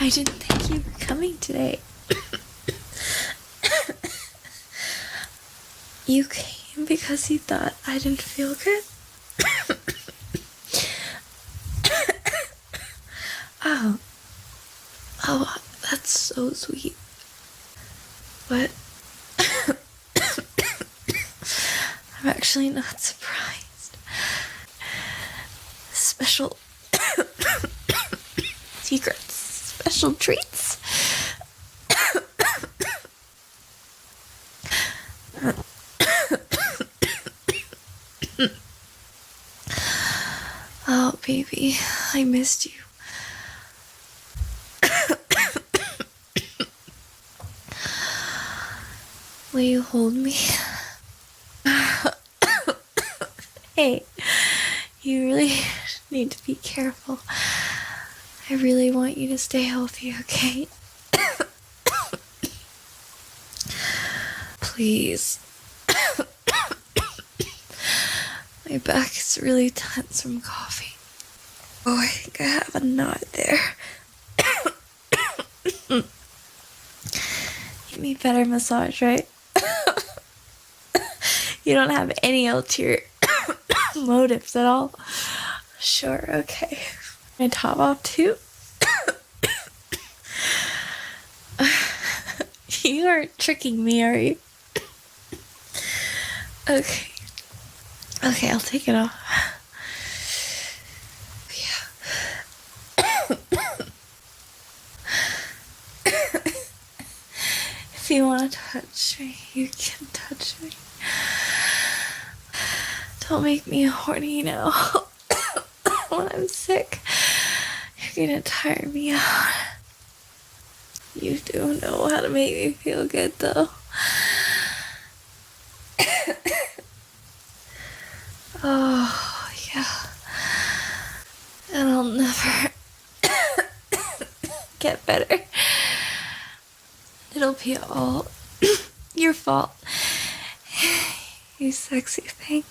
I didn't think you were coming today. You came because you thought I didn't feel good? Oh, that's so sweet. But I'm actually not surprised. Special secrets, special treats. Oh, baby, I missed you. Will you hold me? Hey, you really need to be careful. I really want you to stay healthy, okay? Please. My back is really tense from coughing. Oh, I think I have a knot there. Give me better massage, right? You don't have any ulterior motives at all. Sure, okay. My top off too? You aren't tricking me, are you? Okay. Okay, I'll take it off. Yeah. If you want to touch me, you can touch me. Don't make me horny now. When I'm sick, you're gonna tire me out. You do know how to make me feel good, though. Oh, yeah. And I'll never get better. It'll be all your fault. You sexy thing.